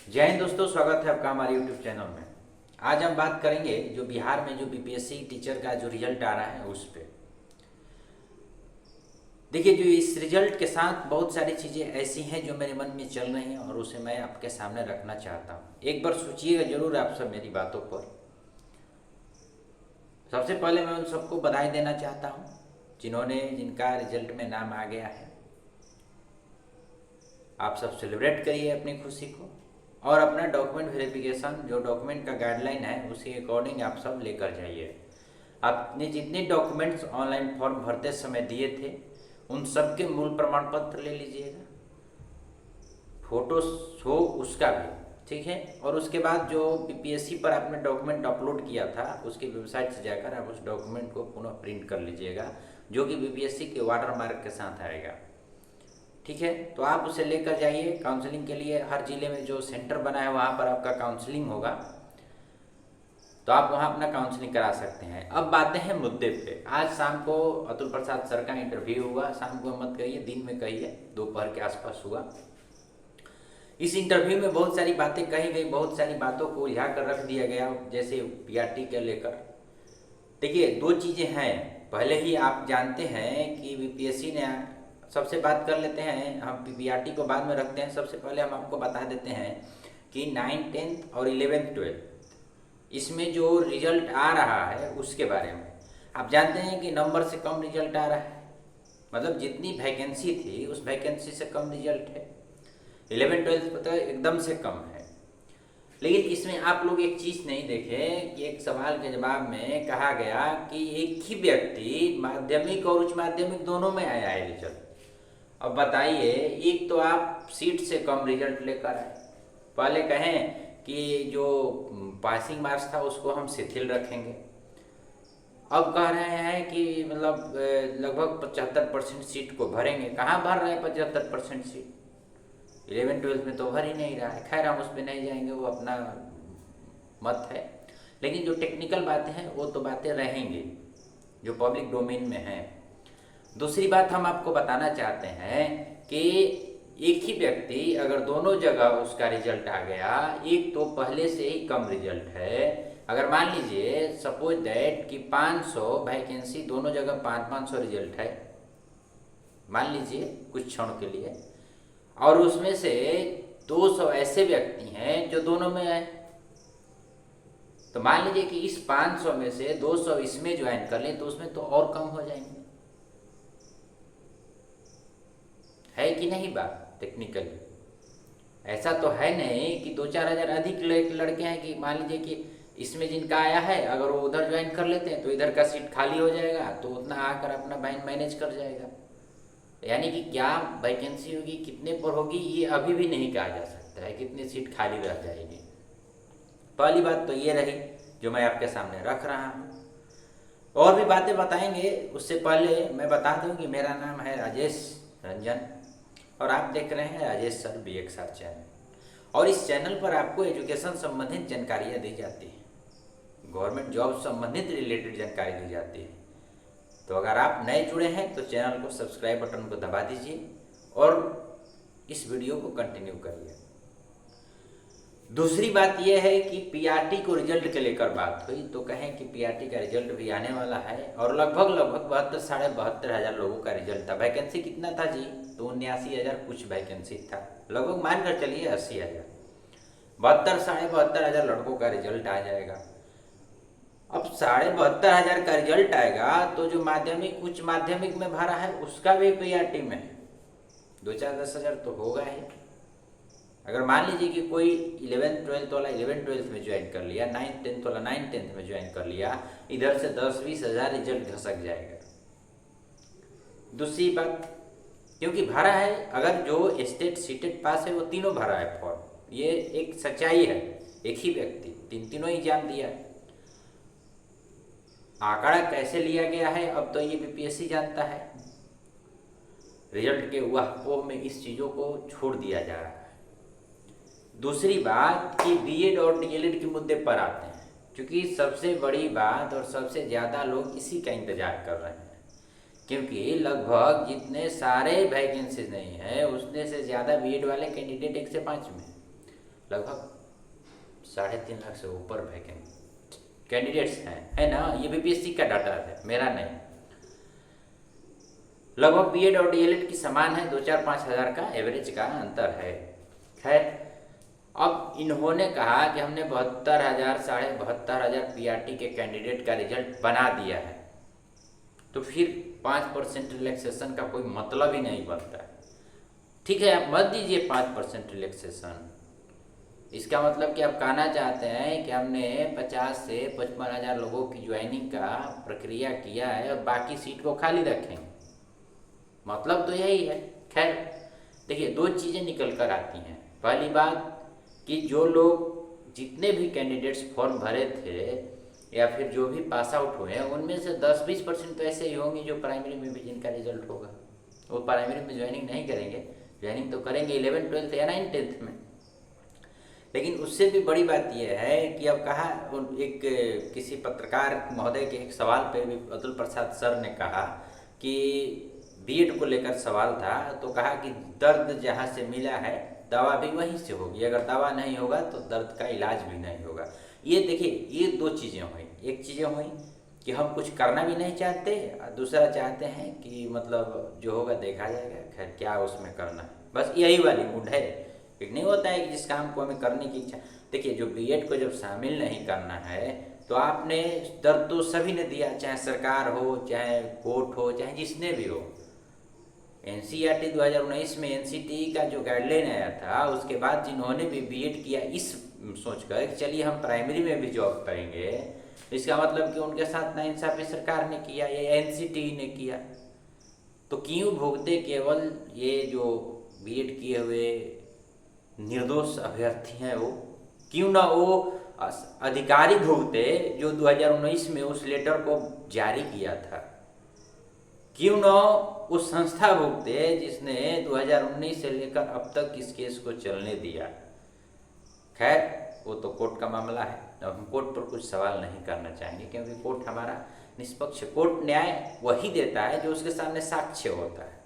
जय हिंद दोस्तों, स्वागत है आपका हमारे यूट्यूब चैनल में। आज हम बात करेंगे जो बिहार में जो बीपीएससी टीचर का जो रिजल्ट आ रहा है उस पे। देखिए, जो इस रिजल्ट के साथ बहुत सारी चीज़ें ऐसी हैं जो मेरे मन में चल रही हैं और उसे मैं आपके सामने रखना चाहता हूँ। एक बार सोचिएगा जरूर आप सब मेरी बातों पर। सबसे पहले मैं उन सबको बधाई देना चाहता हूँ जिनका रिजल्ट में नाम आ गया है। आप सब सेलिब्रेट करिए अपनी खुशी को और अपना डॉक्यूमेंट वेरिफिकेशन, जो डॉक्यूमेंट का गाइडलाइन है उसके अकॉर्डिंग आप सब लेकर जाइए। आपने जितने डॉक्यूमेंट्स ऑनलाइन फॉर्म भरते समय दिए थे उन सब के मूल प्रमाण पत्र ले लीजिएगा, फोटो हो उसका भी, ठीक है। और उसके बाद जो बीपीएससी पर आपने डॉक्यूमेंट अपलोड किया था उसकी वेबसाइट से जाकर आप उस डॉक्यूमेंट को पुनः प्रिंट कर लीजिएगा, जो कि बीपीएससी के वाटरमार्क के साथ आएगा, ठीक है। तो आप उसे लेकर जाइए काउंसलिंग के लिए। हर जिले में जो सेंटर बना है वहाँ पर आपका काउंसलिंग होगा, तो आप वहाँ अपना काउंसलिंग करा सकते हैं। अब बातें हैं मुद्दे पे। आज शाम को अतुल प्रसाद सर का इंटरव्यू हुआ। शाम को मत कहिए, दिन में कहिए, दोपहर के आसपास हुआ। इस इंटरव्यू में बहुत सारी बातें कही गई, बहुत सारी बातों को उलझा कर रख दिया गया, जैसे पीआरटी के लेकर। देखिए, दो चीज़ें हैं। पहले ही आप जानते हैं कि बीपीएससी ने, सबसे बात कर लेते हैं, हम पीआरटी को बाद में रखते हैं। सबसे पहले हम आपको बता देते हैं कि 9th 10th और 11th 12th इसमें जो रिजल्ट आ रहा है उसके बारे में आप जानते हैं कि नंबर से कम रिजल्ट आ रहा है, मतलब जितनी वैकेंसी थी उस वैकेंसी से कम रिजल्ट है। 11th 12th पता है एकदम से कम है। लेकिन इसमें आप लोग एक चीज़ नहीं देखे कि एक सवाल के जवाब में कहा गया कि एक ही व्यक्ति माध्यमिक और उच्च माध्यमिक दोनों में आया है रिजल्ट। अब बताइए, एक तो आप सीट से कम रिजल्ट लेकर आए। पहले कहें कि जो पासिंग मार्क्स था उसको हम शिथिल रखेंगे, अब कह रहे हैं कि मतलब लगभग 75% सीट को भरेंगे। कहाँ भर रहे हैं 75% सीट? 11th 12th में तो भर ही नहीं रहा है। खैर, हम उस पर नहीं जाएंगे, वो अपना मत है। लेकिन जो टेक्निकल बातें हैं वो तो बातें रहेंगी जो पब्लिक डोमेन में हैं। दूसरी बात हम आपको बताना चाहते हैं कि एक ही व्यक्ति अगर दोनों जगह उसका रिजल्ट आ गया, एक तो पहले से ही कम रिजल्ट है। अगर मान लीजिए सपोज दैट कि 500 वैकेंसी, दोनों जगह 500 रिजल्ट है, मान लीजिए कुछ क्षण के लिए, और उसमें से 200 ऐसे व्यक्ति हैं जो दोनों में आए, तो मान लीजिए कि इस 500 में से 200 इसमें ज्वाइन कर लें तो उसमें तो और कम हो जाएंगे। है कि नहीं बात? टेक्निकली ऐसा तो है नहीं कि 2-4 हज़ार अधिक लड़के हैं कि मान लीजिए कि इसमें जिनका आया है अगर वो उधर ज्वाइन कर लेते हैं तो इधर का सीट खाली हो जाएगा, तो उतना आकर अपना मैनेज कर जाएगा। यानी कि क्या वैकेंसी होगी, कितने पर होगी, ये अभी भी नहीं कहा जा सकता है, कितनी सीट खाली रह जाएगी। पहली बात तो ये रही जो मैं आपके सामने रख रहा हूँ। और भी बातें बताएंगे, उससे पहले मैं बता दूं कि मेरा नाम है राजेश रंजन और आप देख रहे हैं राजेश सर BXR चैनल। और इस चैनल पर आपको एजुकेशन संबंधित जानकारियाँ दी जाती हैं, गवर्नमेंट जॉब संबंधित रिलेटेड जानकारी दी जाती है। तो अगर आप नए जुड़े हैं तो चैनल को सब्सक्राइब बटन को दबा दीजिए और इस वीडियो को कंटिन्यू करिए। दूसरी बात यह है कि पीआरटी को रिजल्ट के लेकर बात हुई, तो कहें कि पीआरटी का रिजल्ट भी आने वाला है और लगभग 72 साढ़े 72 हज़ार लोगों का रिजल्ट था। वैकेंसी कितना था जी? तो 79,000 कुछ वैकेंसी था, लगभग मानकर चलिए 80,000। 72 साढ़े 72 हज़ार लड़कों का रिजल्ट आ जाएगा। अब साढ़े 72 हज़ार का रिजल्ट आएगा तो जो माध्यमिक उच्च माध्यमिक में भरा है उसका भी पीआरटी में 2-4-10 हज़ार तो होगा ही। अगर मान लीजिए कि कोई 11th 12th वाला 11th 12th में ज्वाइन कर लिया, 9th 10th वाला 9th 10th में ज्वाइन कर लिया, इधर से 10-20 हज़ार रिजल्ट घसक जाएगा। दूसरी बात, क्योंकि भरा है, अगर जो स्टेट सीटेट पास है वो तीनों भरा है फॉर्म, ये एक सच्चाई है। एक ही व्यक्ति तीनों एग्जाम दिया है। आंकड़ा कैसे लिया गया है अब तो ये बीपीएससी जानता है। रिजल्ट के वाहपोह में इस चीज़ों को छोड़ दिया जा रहा है। दूसरी बात कि बीएड और डीएलएड के मुद्दे पर आते हैं, क्योंकि सबसे बड़ी बात और सबसे ज़्यादा लोग इसी का इंतजार कर रहे हैं, क्योंकि लगभग जितने सारे वैकेंसीज नहीं है उतने से ज़्यादा बीएड वाले कैंडिडेट 1 से 5 में, लगभग 3.5 लाख से ऊपर वैकेंट कैंडिडेट्स हैं, है ना। ये बीपीएससी का डाटा है, मेरा नहीं। लगभग बीएड और डीएलएड की समान है, 2-4-5 हज़ार का एवरेज का अंतर है। खैर, अब इन्होंने कहा कि हमने 72,000 72,500 पीआरटी के कैंडिडेट का रिजल्ट बना दिया है, तो फिर 5% रिलैक्सेशन का कोई मतलब ही नहीं बनता है। ठीक है, आप मत दीजिए 5% रिलैक्सेशन, इसका मतलब कि आप कहना चाहते हैं कि हमने 50 से 55,000 लोगों की ज्वाइनिंग का प्रक्रिया किया है और बाकी सीट को खाली रखेंगे, मतलब तो यही है। खैर देखिए, दो चीज़ें निकल कर आती हैं। पहली बात कि जो लोग जितने भी कैंडिडेट्स फॉर्म भरे थे या फिर जो भी पास आउट हुए हैं, उनमें से 10-20% तो ऐसे ही होंगे जो प्राइमरी में भी जिनका रिजल्ट होगा, वो प्राइमरी में ज्वाइनिंग नहीं करेंगे, ज्वाइनिंग तो करेंगे 11th 12th या 9th 10th में। लेकिन उससे भी बड़ी बात यह है कि अब कहा, एक किसी पत्रकार महोदय के एक सवाल पे भी अतुल प्रसाद सर ने कहा कि बीएड को लेकर सवाल था, तो कहा कि दर्द जहाँ से मिला है दवा भी वहीं से होगी, अगर दवा नहीं होगा तो दर्द का इलाज भी नहीं होगा। ये देखिए, ये दो चीज़ें हुई। एक चीज़ें हुई कि हम कुछ करना भी नहीं चाहते, और दूसरा चाहते हैं कि मतलब जो होगा देखा जाएगा, खैर क्या उसमें करना है, बस यही वाली मूड है। एक नहीं होता है कि जिस काम को हमें करने की इच्छा। देखिए, जो बीएड को जब शामिल नहीं करना है तो आपने दर्द तो सभी ने दिया, चाहे सरकार हो, चाहे कोर्ट हो, चाहे जिसने भी हो। एनसीईआरटी 2019 में एनसीटीई का जो गाइडलाइन आया था, उसके बाद जिन्होंने भी बीएड किया इस सोचकर कि चलिए हम प्राइमरी में भी जॉब करेंगे, इसका मतलब कि उनके साथ नाइंसाफी सरकार ने किया या एनसीटीई ने किया। तो क्यों भुगते केवल ये जो बीएड किए हुए निर्दोष अभ्यर्थी हैं, वो क्यों ना वो अधिकारी भुगते जो 2019 में उस लेटर को जारी किया था, क्यों ना उस संस्था भुगते जिसने 2019 से लेकर अब तक इस केस को चलने दिया। खैर वो तो कोर्ट का मामला है, अब हम कोर्ट पर कुछ सवाल नहीं करना चाहेंगे, क्योंकि कोर्ट हमारा निष्पक्ष, कोर्ट न्याय वही देता है जो उसके सामने साक्ष्य होता है।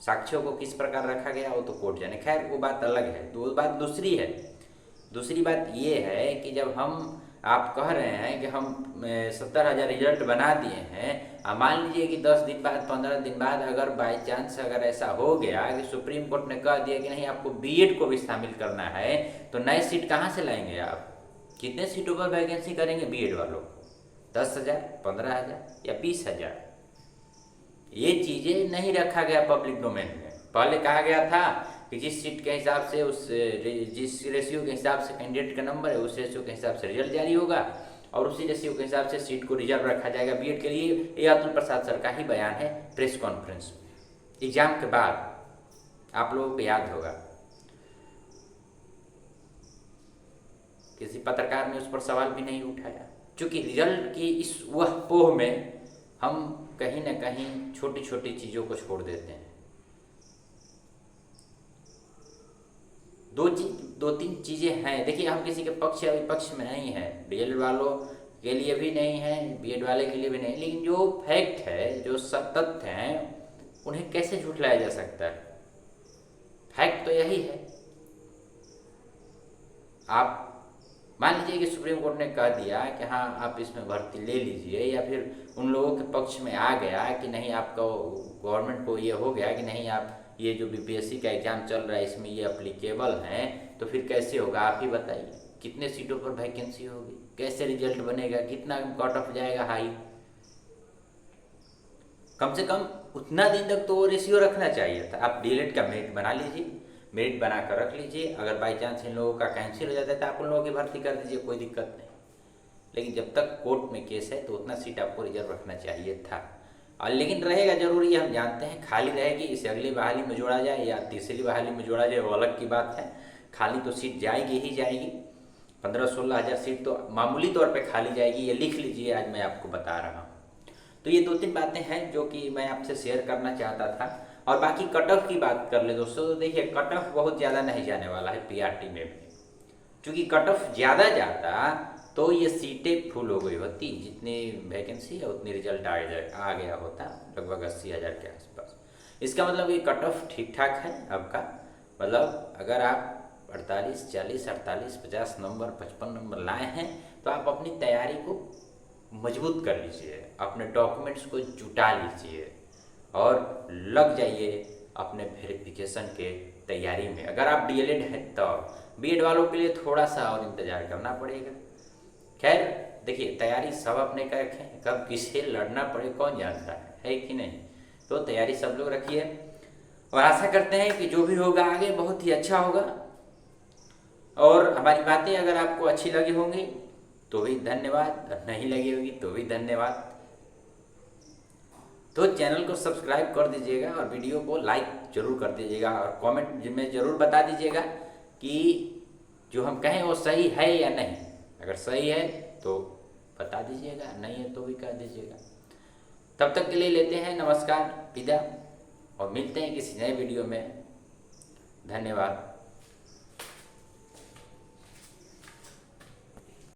साक्ष्यों को किस प्रकार रखा गया वो तो कोर्ट जाने, खैर वो बात अलग है। दो बात दूसरी है, दूसरी बात ये है कि जब हम, आप कह रहे हैं कि हम 70,000 रिजल्ट बना दिए हैं, मान लीजिए कि 10 दिन बाद 15 दिन बाद अगर बाई चांस अगर ऐसा हो गया कि सुप्रीम कोर्ट ने कह दिया कि नहीं आपको बीएड को भी शामिल करना है, तो नए सीट कहाँ से लाएंगे आप? कितने सीटों पर वैकेंसी करेंगे बीएड वालों? 10,000, 15,000 या 20,000? ये चीज़ें नहीं रखा गया पब्लिक डोमेन में। पहले कहा गया था कि जिस सीट के हिसाब से जिस रेशियो के हिसाब से कैंडिडेट का नंबर है, उस रेशियो के हिसाब से रिजल्ट जारी होगा और उसी रेशियो के हिसाब से सीट को रिजर्व रखा जाएगा बीएड के लिए। ये अतुल प्रसाद सर का ही बयान है प्रेस कॉन्फ्रेंस में एग्जाम के बाद, आप लोगों को याद होगा। किसी पत्रकार ने उस पर सवाल भी नहीं उठाया, क्योंकि रिजल्ट की इस वह पोह में हम कहीं ना कहीं छोटी छोटी चीज़ों को छोड़ देते हैं। दो तीन चीज़ें हैं। देखिए, हम किसी के पक्ष या विपक्ष में नहीं है, डीएलएड वालों के लिए भी नहीं है, बीएड वाले के लिए भी नहीं, लेकिन जो फैक्ट है, जो तथ्य हैं, उन्हें कैसे झुठलाया जा सकता है? फैक्ट तो यही है। आप मान लीजिए कि सुप्रीम कोर्ट ने कह दिया कि हाँ आप इसमें भर्ती ले लीजिए, या फिर उन लोगों के पक्ष में आ गया कि नहीं, आपका गवर्नमेंट को ये हो गया कि नहीं, आप ये जो बीपीएससी का एग्ज़ाम चल रहा है इसमें ये अप्लीकेबल हैं, तो फिर कैसे होगा? आप ही बताइए, कितने सीटों पर वैकेंसी होगी, कैसे रिजल्ट बनेगा, कितना कट ऑफ जाएगा हाई? कम से कम उतना दिन तक तो वो रेशियो रखना चाहिए था। आप डीएलएड का मेरिट बना लीजिए, मेरिट बना कर रख लीजिए, अगर बाई चांस इन लोगों का कैंसिल हो जाता है तो आप उन लोगों की भर्ती कर दीजिए, कोई दिक्कत नहीं। लेकिन जब तक कोर्ट में केस है तो उतना सीट आपको रिजर्व रखना चाहिए था। और लेकिन रहेगा जरूरी, हम जानते हैं, खाली रहेगी, इसे अगली बहाली में जोड़ा जाए या तीसरी बहाली में जोड़ा जाए वो अलग की बात है। खाली तो सीट जाएगी ही जाएगी, 15-16 हज़ार सीट तो मामूली तौर पे खाली जाएगी, ये लिख लीजिए, आज मैं आपको बता रहा हूँ। तो ये 2-3 बातें हैं जो कि मैं आपसे शेयर करना चाहता था। और बाकी कट ऑफ की बात कर ले दोस्तों, तो देखिए कट ऑफ बहुत ज़्यादा नहीं जाने वाला है पीआरटी में भी, क्योंकि कट ऑफ ज़्यादा जाता तो ये सीटें फुल हो गई होती, जितनी वैकेंसी है उतनी रिजल्ट आ गया होता, लगभग 80,000 के आसपास। इसका मतलब ये कट ऑफ ठीक ठाक है आपका, मतलब अगर आप 48, 40, 48, 50 नंबर, 55 नंबर लाए हैं तो आप अपनी तैयारी को मजबूत कर लीजिए, अपने डॉक्यूमेंट्स को जुटा लीजिए और लग जाइए अपने वेरिफिकेशन के तैयारी में। अगर आप डीएलएड है तो बीएड वालों के लिए थोड़ा सा और इंतज़ार करना पड़ेगा। खैर देखिए, तैयारी सब अपने का रखें, कब किसे लड़ना पड़े कौन जानता है कि नहीं। तो तैयारी सब लोग रखिए और आशा करते हैं कि जो भी होगा आगे बहुत ही अच्छा होगा। और हमारी बातें अगर आपको अच्छी लगी होंगी तो भी धन्यवाद, और नहीं लगी होगी तो भी धन्यवाद। तो चैनल को सब्सक्राइब कर दीजिएगा और वीडियो को लाइक जरूर कर दीजिएगा और कमेंट में ज़रूर बता दीजिएगा कि जो हम कहें वो सही है या नहीं। अगर सही है तो बता दीजिएगा, नहीं है तो भी कह दीजिएगा। तब तक के लिए लेते हैं नमस्कार, विदा, और मिलते हैं किसी नए वीडियो में। धन्यवाद।